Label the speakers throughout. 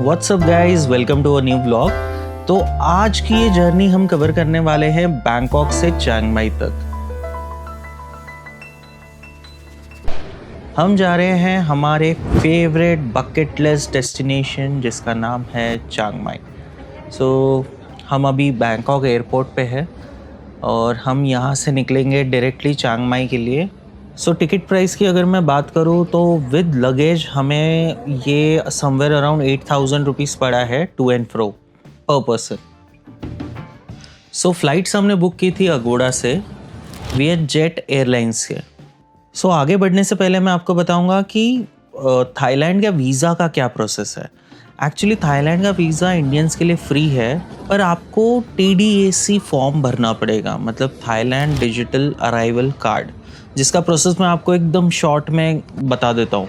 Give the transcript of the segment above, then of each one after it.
Speaker 1: WhatsApp guys, welcome to a new vlog. तो आज की ये जर्नी हम कवर करने वाले हैं बैंकॉक से चियांग माई तक। हम जा रहे हैं हमारे फेवरेट बकेट लिस्ट डेस्टिनेशन जिसका नाम है चियांग माई। हम अभी बैंकॉक एयरपोर्ट पे हैं और हम यहाँ से निकलेंगे डायरेक्टली चियांग माई के लिए। टिकट प्राइस की अगर मैं बात करूँ तो विद लगेज हमें ये समवेयर अराउंड 8,000 रुपीज़ पड़ा है टू एंड फ्रो पर पर्सन। फ्लाइट्स हमने बुक की थी अगोड़ा से वियतजेट एयरलाइंस के। आगे बढ़ने से पहले मैं आपको बताऊंगा कि थाईलैंड का वीज़ा का क्या प्रोसेस है। एक्चुअली थाईलैंड का वीज़ा इंडियंस के लिए फ्री है, पर आपको TDAC फॉर्म भरना पड़ेगा, मतलब थाईलैंड डिजिटल अराइवल कार्ड, जिसका प्रोसेस मैं आपको एकदम शॉर्ट में बता देता हूँ।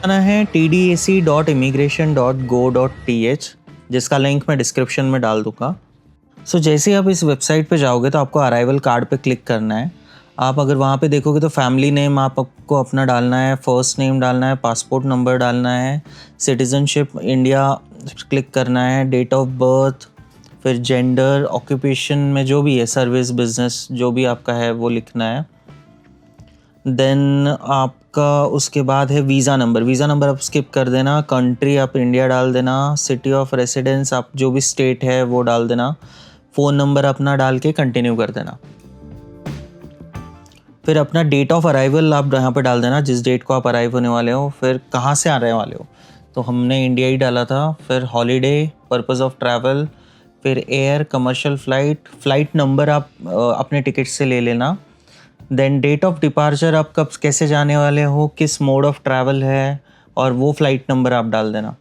Speaker 1: आना है tdac.immigration.go.th, जिसका लिंक मैं डिस्क्रिप्शन में डाल दूँगा। जैसे ही आप इस वेबसाइट पे जाओगे तो आपको अराइवल कार्ड पे क्लिक करना है। आप अगर वहाँ पे देखोगे तो फैमिली नेम आपको अपना डालना है, फर्स्ट नेम डालना है, पासपोर्ट नंबर डालना है, सिटीजनशिप इंडिया क्लिक करना है, डेट ऑफ बर्थ, फिर जेंडर, ऑक्यूपेशन में जो भी है, सर्विस, बिजनेस, जो भी आपका है वो लिखना है। देन आपका उसके बाद है वीज़ा नंबर आप स्किप कर देना, कंट्री आप इंडिया डाल देना, सिटी ऑफ रेसिडेंस आप जो भी स्टेट है वो डाल देना, फ़ोन नंबर अपना डाल के कंटिन्यू कर देना। फिर अपना डेट ऑफ अराइवल आप यहाँ पे डाल देना, जिस डेट को आप अराइव होने वाले हो, फिर कहाँ से आने वाले हो। तो हमने इंडिया ही डाला था। फिर हॉलीडे, पर्पस ऑफ ट्रैवल, फिर एयर, कमर्शियल फ़्लाइट नंबर आप अपने टिकट से ले लेना। देन डेट ऑफ डिपार्चर, आप कब कैसे जाने वाले हो, किस मोड ऑफ ट्रैवल है, और वो फ़्लाइट नंबर आप डाल देना।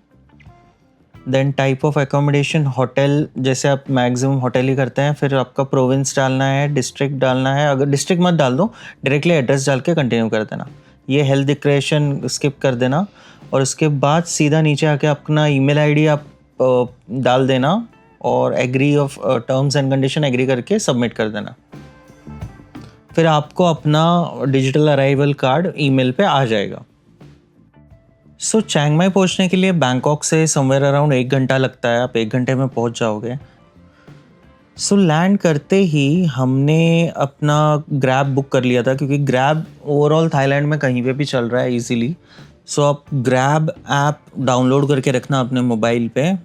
Speaker 1: Then type of accommodation, hotel, जैसे आप मैक्सिमम होटल ही करते हैं। फिर आपका प्रोविंस डालना है, डिस्ट्रिक्ट डालना है, अगर डिस्ट्रिक्ट मत डाल दो, डायरेक्टली एड्रेस डाल के कंटिन्यू कर देना। ये हेल्थ डिक्लेरेशन स्किप कर देना और उसके बाद सीधा नीचे आके अपना ईमेल आईडी आप डाल देना और agree of terms and condition agree करके सबमिट कर देना। फिर आपको अपना डिजिटल अराइवल कार्ड ईमेल पे आ जाएगा। चियांग माई पहुंचने के लिए बैंकॉक से समवेयर अराउंड 1 घंटा लगता है, आप 1 घंटे में पहुंच जाओगे। लैंड करते ही हमने अपना ग्रैब बुक कर लिया था, क्योंकि ग्रैब ओवरऑल थाईलैंड में कहीं पे भी चल रहा है इजीली। आप ग्रैब ऐप डाउनलोड करके रखना अपने मोबाइल पे।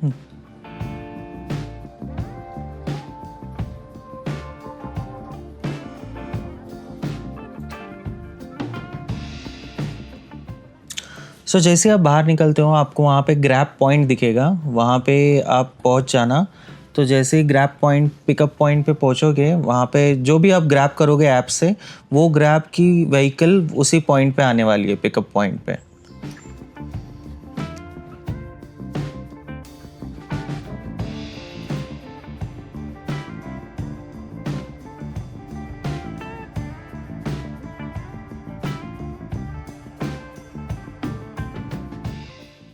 Speaker 1: जैसे आप बाहर निकलते हो आपको वहाँ पे ग्रैब पॉइंट दिखेगा, वहाँ पे आप पहुँच जाना। तो जैसे ही ग्रैब पॉइंट, पिकअप पॉइंट पे पहुँचोगे, वहाँ पे जो भी आप ग्रैब करोगे ऐप से, वो ग्रैब की व्हीकल उसी पॉइंट पे आने वाली है, पिकअप पॉइंट पे।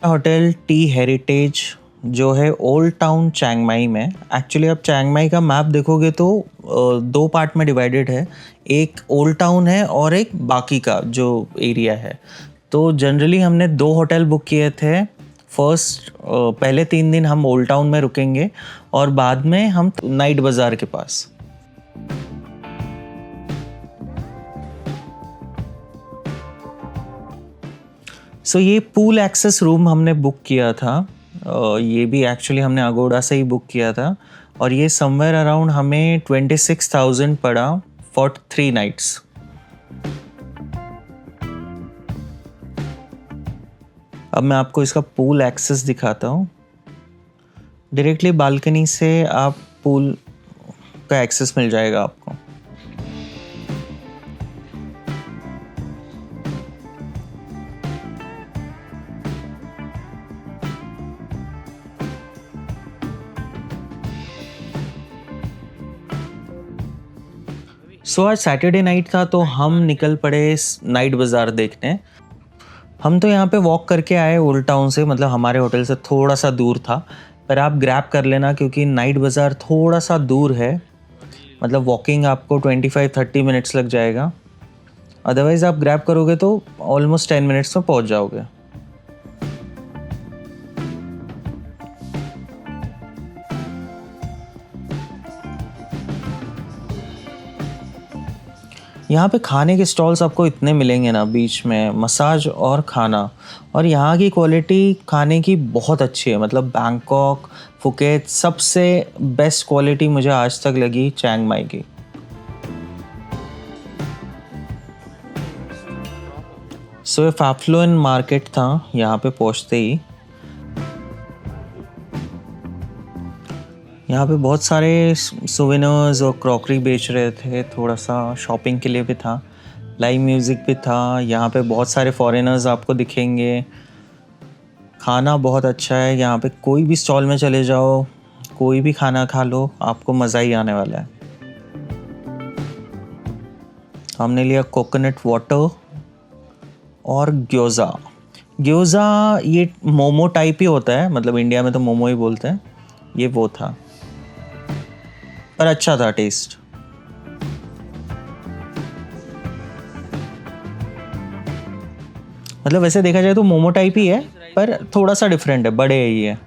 Speaker 1: होटल टी हेरिटेज जो है ओल्ड टाउन चियांग माई में। एक्चुअली आप चियांग माई का मैप देखोगे तो 2 पार्ट में डिवाइडेड है, एक ओल्ड टाउन है और एक बाकी का जो एरिया है। तो जनरली हमने 2 होटल बुक किए थे। फर्स्ट पहले 3 दिन हम ओल्ड टाउन में रुकेंगे और बाद में हम नाइट बाज़ार के पास। ये पूल एक्सेस रूम हमने बुक किया था। ये भी एक्चुअली हमने अगोड़ा से ही बुक किया था और ये समवेयर अराउंड हमें 26,000 पड़ा फॉर 3 नाइट्स। अब मैं आपको इसका पूल एक्सेस दिखाता हूँ। डायरेक्टली बालकनी से आप पूल का एक्सेस मिल जाएगा आपको। आज सैटरडे नाइट था तो हम निकल पड़े नाइट बाज़ार देखने। हम तो यहाँ पे वॉक करके आए ओल्ड टाउन से, मतलब हमारे होटल से थोड़ा सा दूर था, पर आप ग्रैब कर लेना क्योंकि नाइट बाज़ार थोड़ा सा दूर है, मतलब वॉकिंग आपको 25-30 मिनट्स लग जाएगा। अदरवाइज़ आप ग्रैब करोगे तो ऑलमोस्ट 10 मिनट्स में पहुँच जाओगे। यहाँ पे खाने के स्टॉल्स आपको इतने मिलेंगे ना बीच में, मसाज और खाना। और यहाँ की क्वालिटी खाने की बहुत अच्छी है, मतलब बैंकॉक, फुकेत सबसे बेस्ट क्वालिटी मुझे आज तक लगी चियांग माई की। सो ये फैफ्लुएन मार्केट था यहाँ पे पहुँचते ही। यहाँ पे बहुत सारे सोवेनिर्स और क्रॉकरी बेच रहे थे, थोड़ा सा शॉपिंग के लिए भी था, लाइव म्यूज़िक भी था। यहाँ पे बहुत सारे फॉरेनर्स आपको दिखेंगे। खाना बहुत अच्छा है यहाँ पे, कोई भी स्टॉल में चले जाओ, कोई भी खाना खा लो, आपको मज़ा ही आने वाला है। हमने लिया कोकोनट वाटर और ग्योज़ा। ग्योज़ा ये मोमो टाइप ही होता है, मतलब इंडिया में तो मोमो ही बोलते हैं, ये वो था, पर अच्छा था टेस्ट। मतलब वैसे देखा जाए तो मोमो टाइप ही है, पर थोड़ा सा डिफरेंट है, बड़े ही है।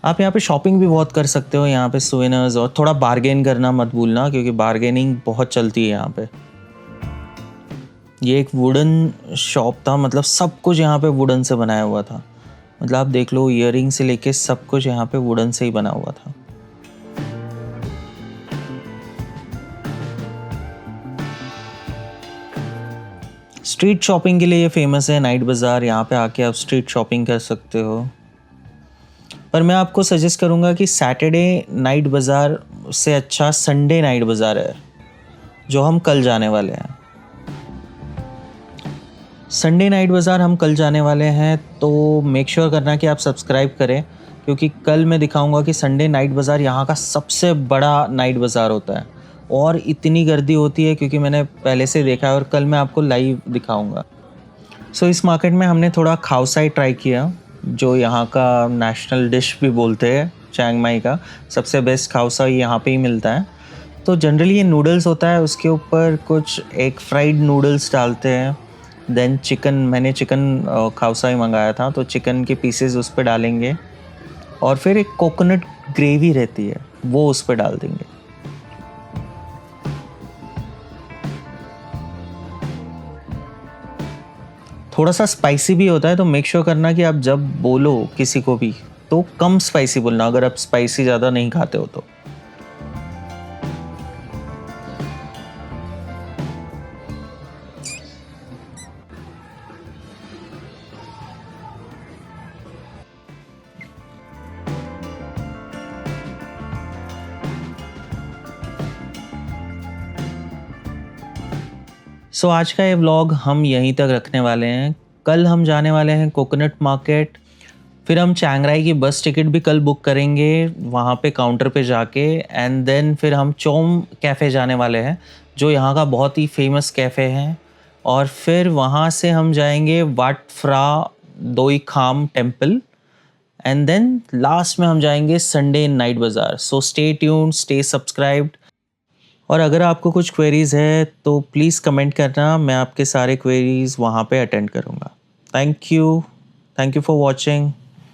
Speaker 1: आप यहाँ पे शॉपिंग भी बहुत कर सकते हो यहाँ पे सोवेनिर्स, और थोड़ा बार्गेन करना मत भूलना, क्योंकि बार्गेनिंग बहुत चलती है यहाँ पे। ये एक वुडन शॉप था, मतलब सब कुछ यहाँ पे वुडन से बनाया हुआ था। मतलब आप देख लो, ईयरिंग से लेके सब कुछ यहाँ पे वुडन से ही बना हुआ था। स्ट्रीट शॉपिंग के लिए ये फेमस है नाइट बाज़ार, यहाँ पे आके आप स्ट्रीट शॉपिंग कर सकते हो। पर मैं आपको सजेस्ट करूँगा कि सैटरडे नाइट बाज़ार से अच्छा संडे नाइट बाज़ार है, जो हम कल जाने वाले हैं। संडे नाइट बाज़ार हम कल जाने वाले हैं, तो मेक श्योर करना कि आप सब्सक्राइब करें, क्योंकि कल मैं दिखाऊंगा कि संडे नाइट बाज़ार यहाँ का सबसे बड़ा नाइट बाज़ार होता है, और इतनी गर्दी होती है क्योंकि मैंने पहले से देखा है, और कल मैं आपको लाइव दिखाऊंगा। सो इस मार्केट में हमने थोड़ा खाउसाई ट्राई किया, जो यहाँ का नेशनल डिश भी बोलते हैं चियांग माई का। सबसे बेस्ट खाउसाई यहाँ पे ही मिलता है। तो जनरली ये नूडल्स होता है, उसके ऊपर कुछ एक फ्राइड नूडल्स डालते हैं, देन चिकन, मैंने चिकन खाउसाई मंगाया था, तो चिकन के पीसेस उस पर डालेंगे, और फिर एक कोकोनट ग्रेवी रहती है वो उस पर डाल देंगे। थोड़ा सा स्पाइसी भी होता है, तो मेक श्योर करना कि आप जब बोलो किसी को भी तो कम स्पाइसी बोलना, अगर आप स्पाइसी ज़्यादा नहीं खाते हो तो। सो आज का ये व्लॉग हम यहीं तक रखने वाले हैं। कल हम जाने वाले हैं कोकोनट मार्केट, फिर हम चियांग राई की बस टिकट भी कल बुक करेंगे वहाँ पे काउंटर पे जाके, एंड देन फिर हम चोम कैफ़े जाने वाले हैं, जो यहाँ का बहुत ही फेमस कैफ़े है। और फिर वहाँ से हम जाएंगे वाट फ्रा दोई खाम टेम्पल, एंड देन लास्ट में हम जाएंगे संडे नाइट बाज़ार। So stay tuned, stay subscribed. और अगर आपको कुछ क्वेरीज़ है तो प्लीज़ कमेंट करना, मैं आपके सारे क्वेरीज़ वहाँ पे अटेंड करूँगा। Thank you for watching.